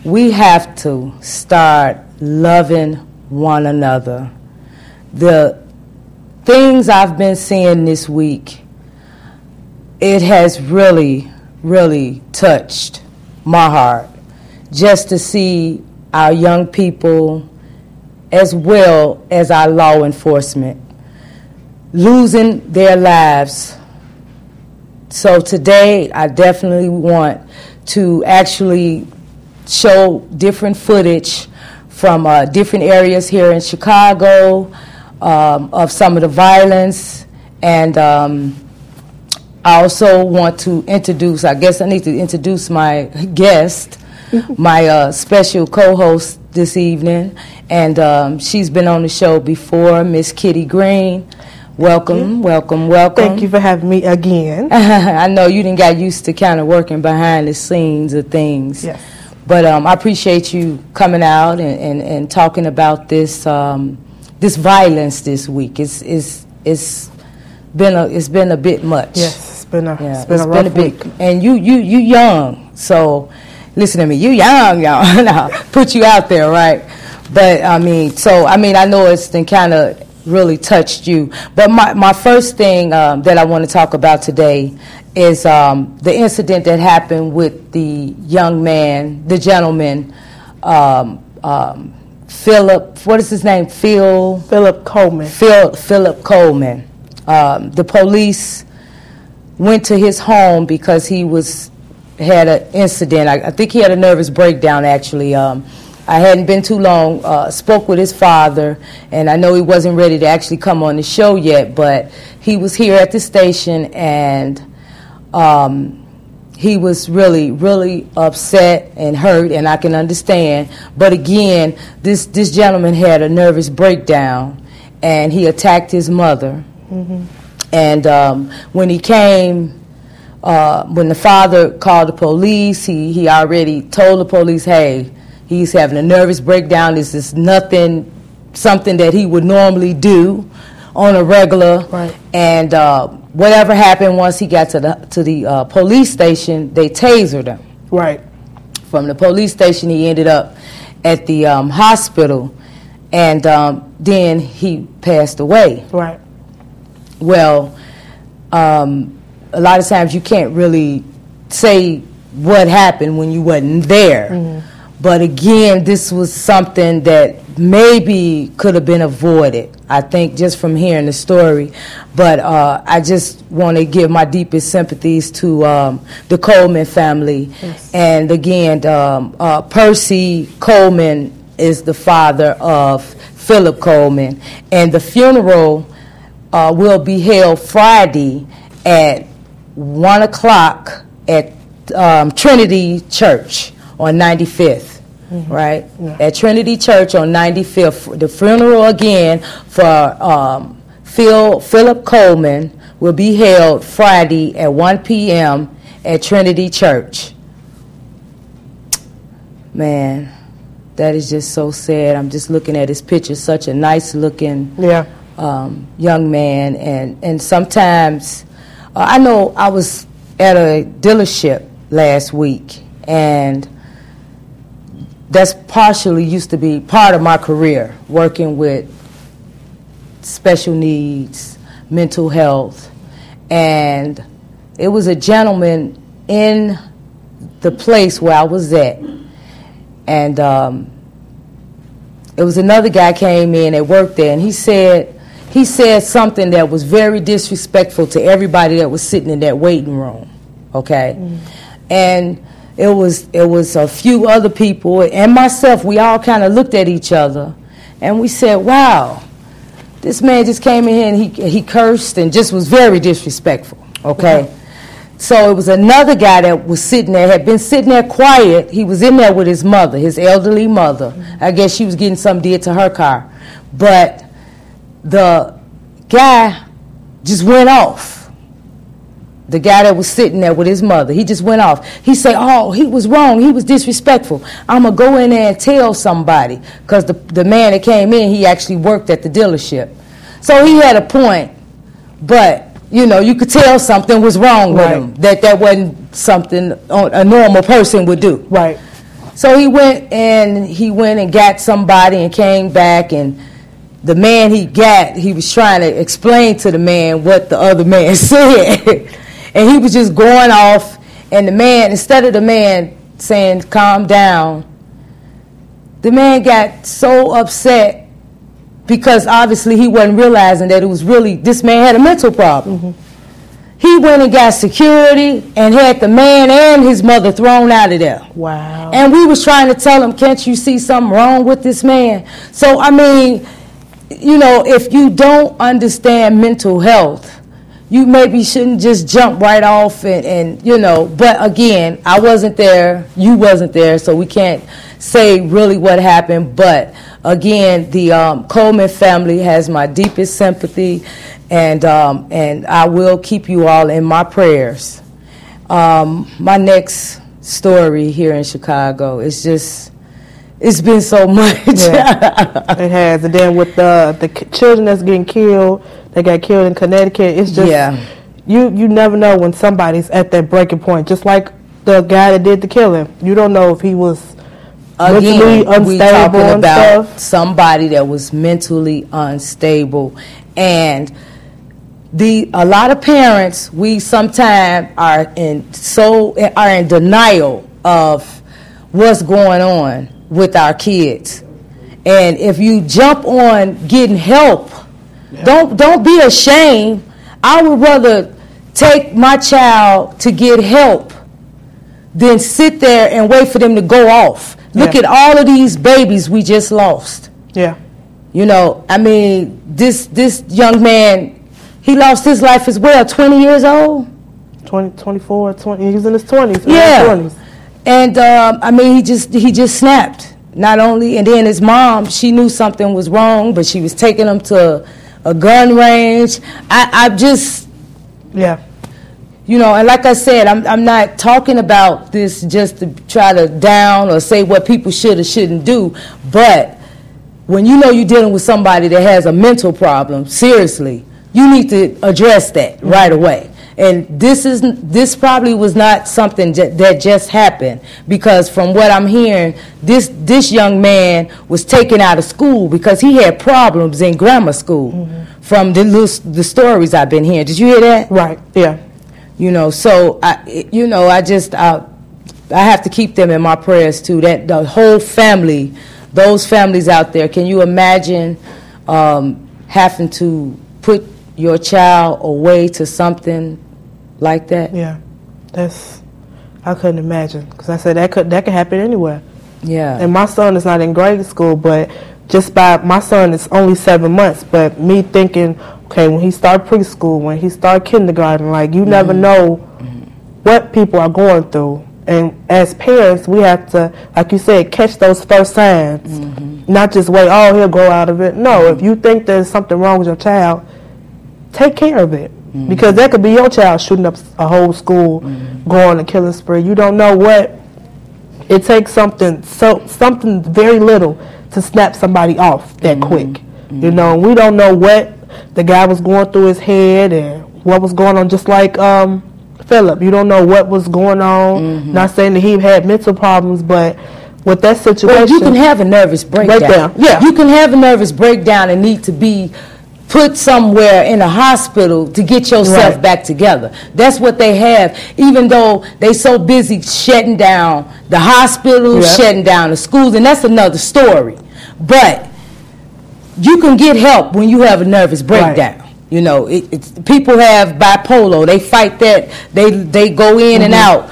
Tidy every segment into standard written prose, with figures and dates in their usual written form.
we have to start loving one another. The things I've been seeing this week, it has really, really touched my heart just to see our young people as well as our law enforcement losing their lives. So today I definitely want to actually show different footage from different areas here in Chicago of some of the violence, and I also want to introduce, I guess I need to introduce my guest, my special co-host this evening, and she's been on the show before, Miss Kitty Green. Welcome, welcome, welcome. Thank you for having me again. I know you didn't got used to kind of working behind the scenes of things. Yes. But I appreciate you coming out and talking about this this violence this week. It's been a bit much. Yes, it's been a rough week. And you young, so listen to me. You young, y'all. No, put you out there, right? But I know it's been kind of really touched you. But my first thing that I want to talk about today is the incident that happened with the young man, the gentleman, Philip, what is his name? Philip Coleman. Philip Coleman. The police went to his home because he had an incident. I think he had a nervous breakdown, actually. I hadn't been too long, spoke with his father, and I know he wasn't ready to actually come on the show yet, but he was here at the station, and he was really, really upset and hurt, and I can understand. But again, this gentleman had a nervous breakdown, and he attacked his mother. Mm-hmm. And when he came, when the father called the police, he already told the police, hey, he's having a nervous breakdown. This is something that he would normally do on a regular. Right. And whatever happened once he got to the police station, they tasered him. Right. From the police station, he ended up at the hospital, and then he passed away. Right. Well, a lot of times you can't really say what happened when you wasn't there. Mm-hmm. But again, this was something that maybe could have been avoided, I think, just from hearing the story. But I just want to give my deepest sympathies to the Coleman family. Yes. And again, Percy Coleman is the father of Philip Coleman. And the funeral will be held Friday at 1 o'clock at Trinity Church on 95th. Mm-hmm. Right? Yeah. At Trinity Church on 95th. The funeral again for Philip Coleman will be held Friday at 1 p.m. at Trinity Church. Man, that is just so sad. I'm just looking at his picture. Such a nice looking young man. And sometimes, I know I was at a dealership last week, and that's partially used to be part of my career, working with special needs, mental health. And it was a gentleman in the place where I was at. And it was another guy came in that worked there, and he said something that was very disrespectful to everybody that was sitting in that waiting room, okay? Mm. And it was a few other people and myself. We all kind of looked at each other, and we said, wow, this man just came in here and he cursed and just was very disrespectful, okay? Mm-hmm. So it was another guy that was sitting there, had been sitting there quiet. He was in there with his mother, his elderly mother. Mm-hmm. I guess she was getting something did to her car. But the guy just went off. The guy that was sitting there with his mother, he just went off. He said, oh, he was wrong. He was disrespectful. I'm going to go in there and tell somebody. Because the man that came in, he actually worked at the dealership. So he had a point. But, you know, you could tell something was wrong with him. That wasn't something a normal person would do. Right. So he went and got somebody and came back, and the man he was trying to explain to the man what the other man said. And he was just going off, and the man, instead of the man saying, calm down, the man got so upset because obviously he wasn't realizing that it was really, this man had a mental problem. Mm-hmm. He went and got security and had the man and his mother thrown out of there. Wow. And we was trying to tell him, can't you see something wrong with this man? So, I mean, you know, if you don't understand mental health, you maybe shouldn't just jump right off and you know, but again, I wasn't there, you wasn't there, so we can't say really what happened. But again, the Coleman family has my deepest sympathy, and I will keep you all in my prayers. My next story here in Chicago is just, it's been so much. Yeah, it has. And then with the children that's getting killed, they got killed in Connecticut, it's just, you never know when somebody's at that breaking point. Just like the guy that did the killing. You don't know if he was mentally unstable we talking and about stuff. Somebody that was mentally unstable. And a lot of parents, we sometimes are in denial of what's going on with our kids. And if you jump on getting help, don't be ashamed. I would rather take my child to get help than sit there and wait for them to go off. Look at all of these babies we just lost. Yeah. You know, I mean, this young man, he lost his life as well, 20 years old? 24, 20, he was in his 20s. Yeah. 20s. And, I mean, he just snapped. Not only, and then his mom, she knew something was wrong, but she was taking him to a gun range. I just... Yeah. You know, and like I said, I'm not talking about this just to try to down or say what people should or shouldn't do, but when you know you're dealing with somebody that has a mental problem, seriously, you need to address that right away. And this probably was not something that just happened, because from what I'm hearing, this young man was taken out of school because he had problems in grammar school. From the stories I've been hearing. Did you hear that? Right. Yeah. You know, so I have to keep them in my prayers too. That the whole family, those families out there. Can you imagine having to put your child away to something like that? Yeah, I couldn't imagine, because I said that could happen anywhere. Yeah. And my son is not in grade school, but my son is only 7 months, but me thinking, okay, when he start preschool, when he start kindergarten, like, you never know what people are going through. And as parents, we have to, like you said, catch those first signs. Not just wait, oh, he'll grow out of it. No, if you think there's something wrong with your child, take care of it. Because that could be your child shooting up a whole school, going on a killing spree. You don't know what. It takes something very little to snap somebody off that quick. You know, we don't know what the guy was going through his head and what was going on, just like Philip. You don't know what was going on. Not saying that he had mental problems, but with that situation... Well, you can have a nervous breakdown. Yeah. You can have a nervous breakdown and need to be put somewhere in a hospital to get yourself back together. That's what they have, even though they so busy shutting down the hospitals, shutting down the schools, and that's another story. But you can get help when you have a nervous breakdown. You know, people have bipolar. They fight that. They go in and out.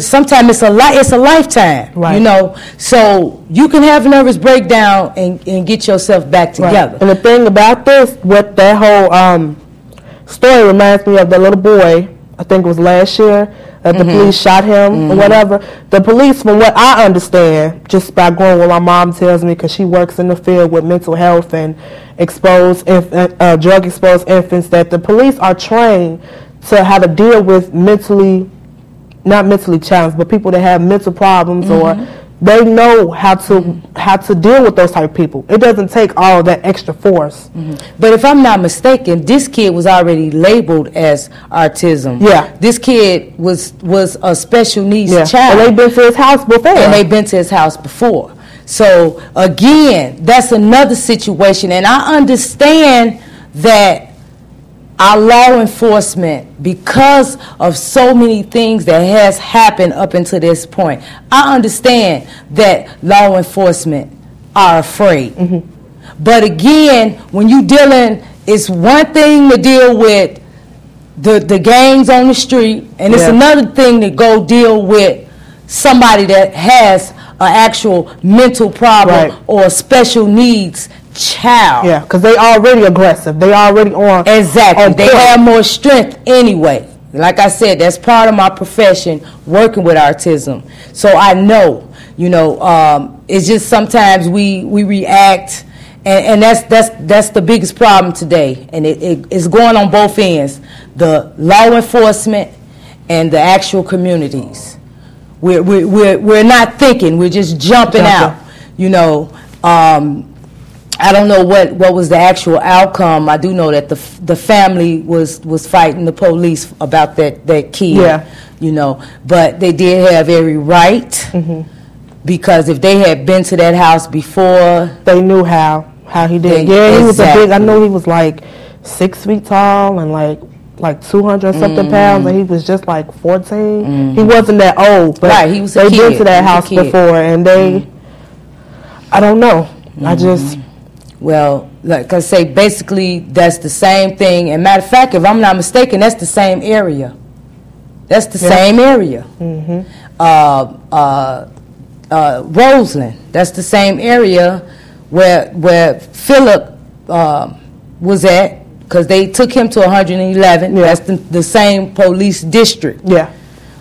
Sometimes it's a lifetime. You know, so you can have a nervous breakdown and get yourself back together. And the thing about this, with that whole story, reminds me of the little boy. I think it was last year. The police shot him or whatever. The police, from what I understand, just by going what my mom tells me, because she works in the field with mental health and drug exposed infants, that the police are trained to how to deal with not mentally challenged, but people that have mental problems or they know how to deal with those type of people. It doesn't take all that extra force. But if I'm not mistaken, this kid was already labeled as autism. Yeah. This kid was a special needs child. And they've been to his house before. So, again, that's another situation. And I understand that our law enforcement, because of so many things that has happened up until this point, I understand that law enforcement are afraid. But again, when you dealing, it's one thing to deal with the gangs on the street, and it's another thing to go deal with somebody that has an actual mental problem or special needs child. Yeah, because they already aggressive. They already on. Exactly. They have more strength anyway. Like I said, that's part of my profession, working with autism. So I know, it's just sometimes we react, and that's the biggest problem today. And it's going on both ends, the law enforcement and the actual communities. We're not thinking. We're just jumping out. I don't know what was the actual outcome. I do know that the family was fighting the police about that kid. But they did have every right, because if they had been to that house before, they knew how he did. He was a big. I know he was like 6 feet tall and like 200 something pounds, and he was just like 14. He wasn't that old, but he was a kid. They've been to that house before, and they, I don't know. I just. Well, like I say, basically that's the same thing. And matter of fact, if I'm not mistaken, that's the same area. That's the same area. Roseland, that's the same area where Philip was at, because they took him to 111. That's the same police district.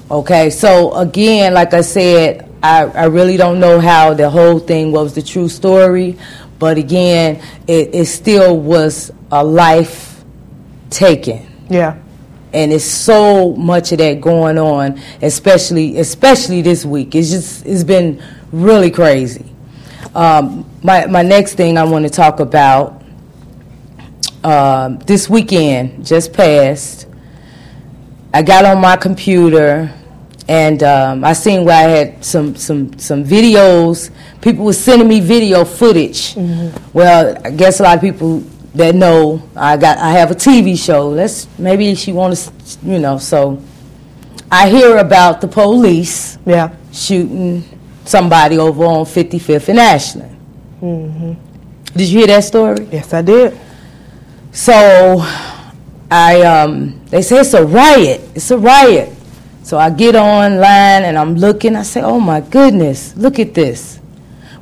Okay, so again, like I said, I really don't know how the whole thing was the true story. But again, it still was a life taken. And it's so much of that going on, especially this week. It's been really crazy. My next thing I want to talk about, this weekend just passed, I got on my computer, and I seen where I had some videos. People were sending me video footage. Well, I guess a lot of people that know I have a TV show. Maybe she wants to, So I hear about the police shooting somebody over on 55th and Ashland. Did you hear that story? Yes, I did. So they say it's a riot. It's a riot. So I get online and I'm looking. I say, oh my goodness, look at this.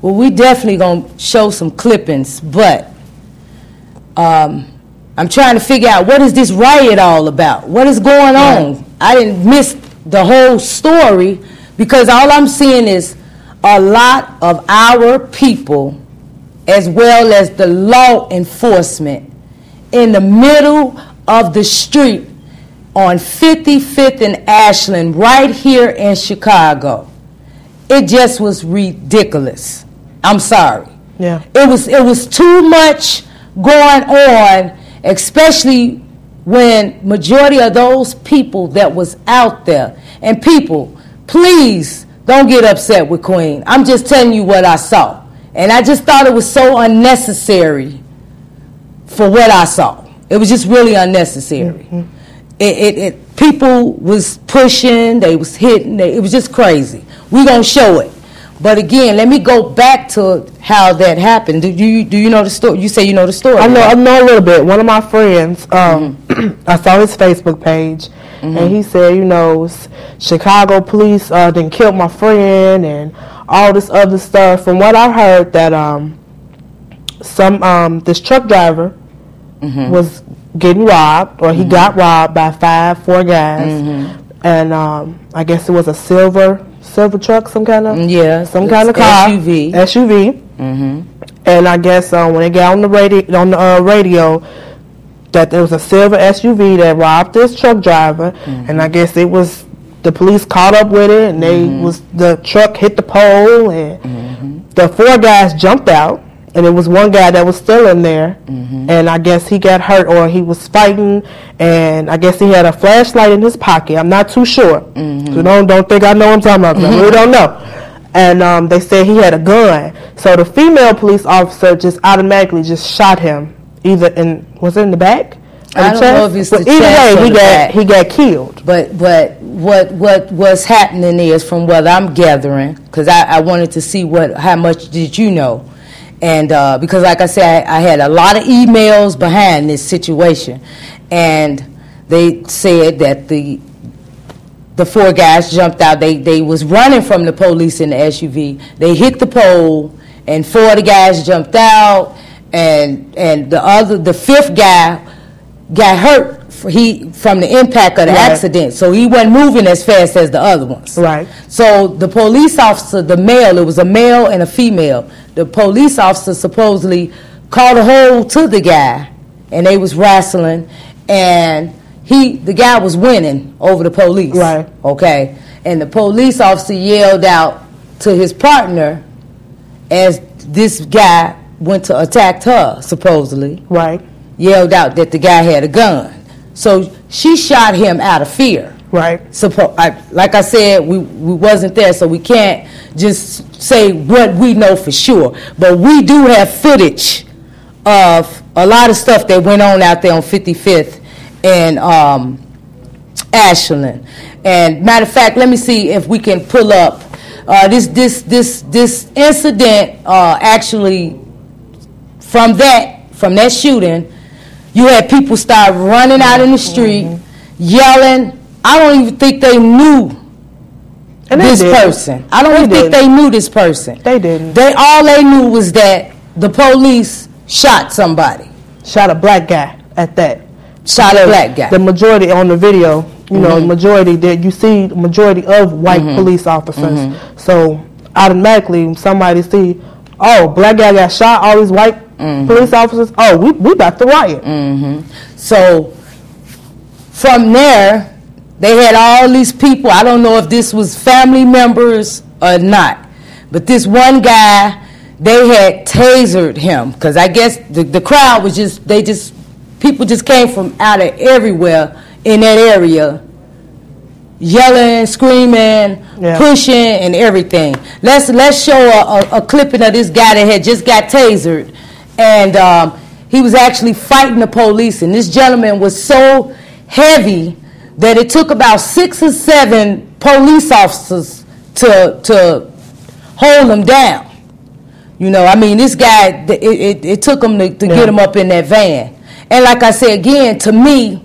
Well, we definitely going to show some clippings, but I'm trying to figure out, what is this riot all about? What is going on? I didn't miss the whole story, because all I'm seeing is a lot of our people, as well as the law enforcement, in the middle of the street on 55th and Ashland, right here in Chicago. It just was ridiculous. I'm sorry. It was too much going on, especially when majority of those people that was out there. And people, please don't get upset with Queen. I'm just telling you what I saw. And I just thought it was so unnecessary for what I saw. It was just really unnecessary. People was pushing, they was hitting, it was just crazy. We're going to show it. But again, let me go back to how that happened. Do you know the story? You say you know the story. I know a little bit. One of my friends, I saw his Facebook page, and he said, Chicago police done killed my friend and all this other stuff. From what I heard, that this truck driver was getting robbed, or he got robbed by 4 guys, and I guess it was a silver truck, some kind of car, SUV. And I guess when they got on the radio, that there was a silver SUV that robbed this truck driver, and I guess it was the police caught up with it, and the truck hit the pole, and the 4 guys jumped out, and it was one guy that was still in there, and I guess he got hurt, or he was fighting, and I guess he had a flashlight in his pocket. I'm not too sure. So don't think I know what I'm talking about. I really don't know. And they said he had a gun. So the female police officer just automatically just shot him. Either was it in the back? I don't know if it's the chest either way, he got killed. But what's happening is, from what I'm gathering, because I wanted to see how much did you know, and because like I said, I had a lot of emails behind this situation, and they said that the 4 guys jumped out. They was running from the police in the SUV. They hit the pole, and 4 of the guys jumped out, and the 5th guy got hurt from the impact of the accident, so he wasn't moving as fast as the other ones. Right. So the police officer, the male, it was a male and a female. The police officer supposedly called a hold to the guy, and they was wrestling, and the guy was winning over the police. Right. Okay. And the police officer yelled out to his partner as this guy went to attack her, supposedly. Right. Yelled out that the guy had a gun. So she shot him out of fear. Right. Like I said, we wasn't there, so we can't just say what we know for sure. But we do have footage of a lot of stuff that went on out there on 55th and Ashland. And matter of fact, let me see if we can pull up this incident. Actually, from that shooting, you had people start running out in the street, yelling. I don't even think they knew this person. I don't even think they knew this person. They didn't. All they knew was that the police shot somebody. Shot a black guy at that. Shot a black guy. The majority on the video, majority that you see, the majority of white police officers. So automatically, somebody see, oh, black guy got shot. All these white police officers. Oh, we about to riot. So from there, they had all these people. I don't know if this was family members or not, but this one guy, they had tasered him, because I guess the crowd was people just came from out of everywhere in that area, yelling, screaming, pushing, and everything. Let's show a clipping of this guy that had just got tasered, and he was actually fighting the police, and this gentleman was so heavy that it took about 6 or 7 police officers to hold him down. You know, I mean, this guy, it took him to get him up in that van. And like I said again, to me,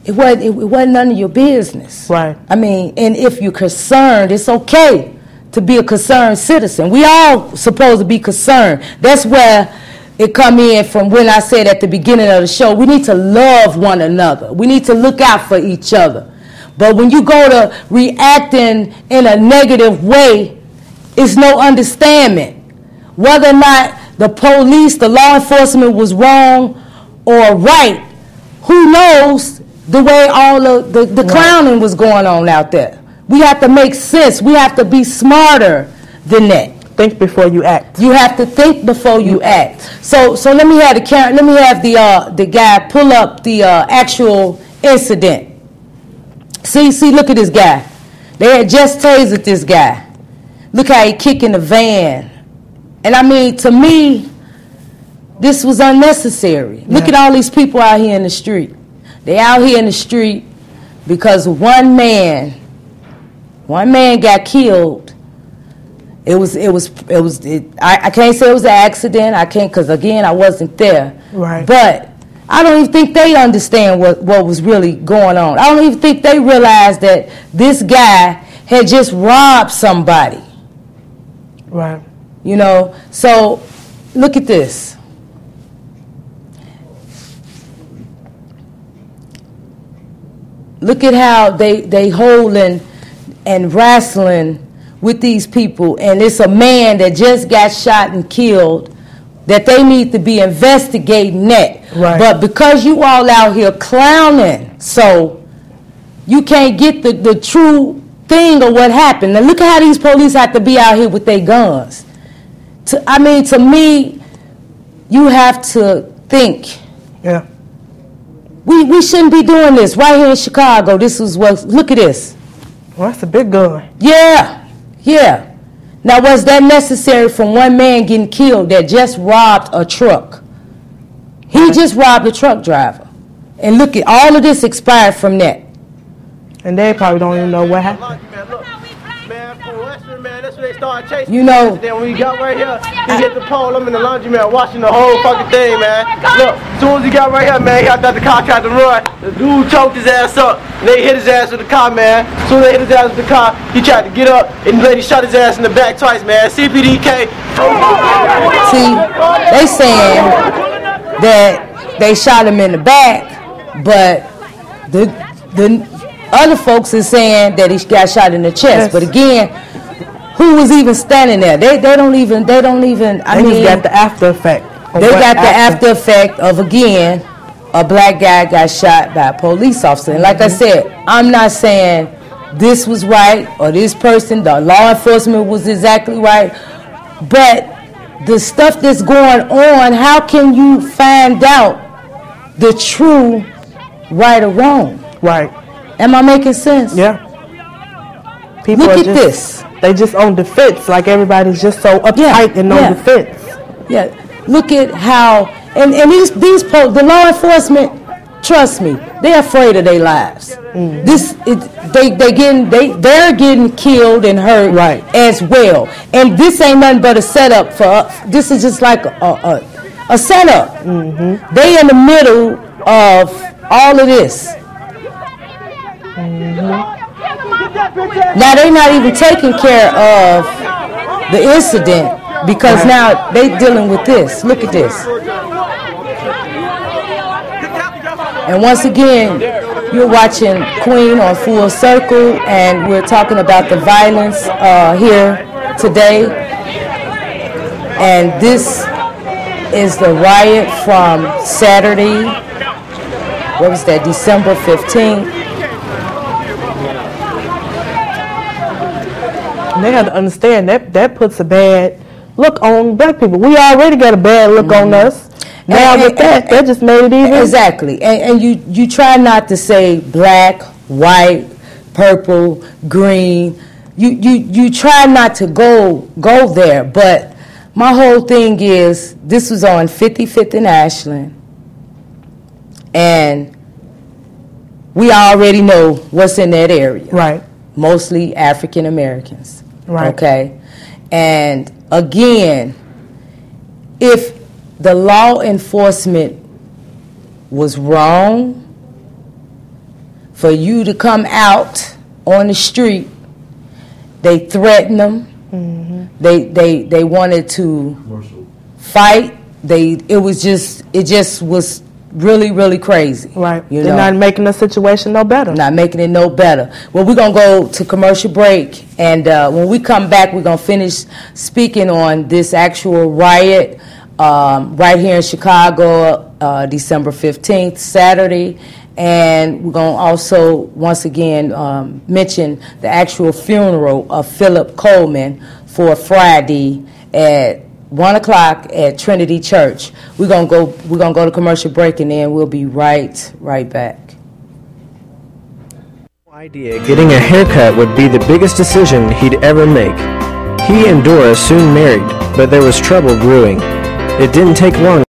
it wasn't none of your business. Right. I mean, and if you're concerned, it's okay to be a concerned citizen. We all supposed to be concerned. That's where it come in from when I said at the beginning of the show, we need to love one another. We need to look out for each other. But when you go to reacting in a negative way, it's no understanding whether or not the police, the law enforcement was wrong or right. Who knows the way all of the clowning was going on out there. We have to make sense. We have to be smarter than that. Think before you act. You have to think before you act. So let me have the guy pull up the actual incident. See, look at this guy. They had just tasered this guy. Look how he kicking the van. And I mean, to me, this was unnecessary. Yeah. Look at all these people out here in the street. They out here in the street because one man got killed. I can't say it was an accident. I can't, because again, I wasn't there. Right. But I don't even think they understand what was really going on. I don't even think they realized that this guy had just robbed somebody. Right. You know, so look at this. Look at how they holding and wrestling with these people, and it's a man that just got shot and killed that they need to be investigating that. Right. But because you all out here clowning, so You can't get the true thing of what happened. Now look at how these police have to be out here with their guns. To me, you have to think. Yeah. We shouldn't be doing this right here in Chicago. This is what, look at this. Well, that's a big gun. Yeah, yeah. Now was that necessary from one man getting killed that just robbed a truck? He just robbed a truck driver. And look at all of this expired from that. And they probably don't even know what happened. You know, then when he got right here, he hit the pole. I'm in the laundromat watching the whole fucking thing, man. Look, as soon as he got right here, man, he got the car tried to run. The dude choked his ass up, and they hit his ass with the car, man. As soon as they hit his ass with the car, he tried to get up, and the lady shot his ass in the back twice, man. CPDK. See, they saying that they shot him in the back, but the other folks is saying that he got shot in the chest. Yes. But again, who was even standing there? They don't even. I mean, just got the after effect. They got the after effect of, again, a black guy got shot by a police officer. And like I said, I'm not saying this was right or this person, the law enforcement was exactly right, but the stuff that's going on, how can you find out the true right or wrong? Right. Am I making sense? Yeah. People look at this. They just on defense, like everybody's just so uptight and on defense. Yeah. Look at how, and the law enforcement, trust me, they're afraid of their lives. Mm-hmm. They're getting killed and hurt as well. And this ain't nothing but a setup for us. This is just like a setup. Mm-hmm. They in the middle of all of this. Mm-hmm. Now they're not even taking care of the incident because now they dealing with this. Look at this. And once again, you're watching Queen on Full Circle, and we're talking about the violence here today. And this is the riot from Saturday. What was that? December 15th. They have to understand that puts a bad look on black people. We already got a bad look on us. Now with that just made it even. Exactly. And you try not to say black, white, purple, green. You try not to go there. But my whole thing is, this was on 55th and Ashland. And we already know what's in that area. Right. Mostly African Americans. Right. Okay. And again, if the law enforcement was wrong for you to come out on the street, they threatened them. Mm-hmm. They wanted to fight. It just was really, really crazy. Right. They're not making the situation no better. Not making it no better. Well, we're going to go to commercial break, and when we come back, we're going to finish speaking on this actual riot right here in Chicago, December 15th, Saturday, and we're going to also, once again, mention the actual funeral of Philip Coleman for Friday at 1 o'clock at Trinity Church. We're gonna go to commercial break, and then we'll be right back. Idea getting a haircut would be the biggest decision he'd ever make. He and Dora soon married, but there was trouble brewing. It didn't take long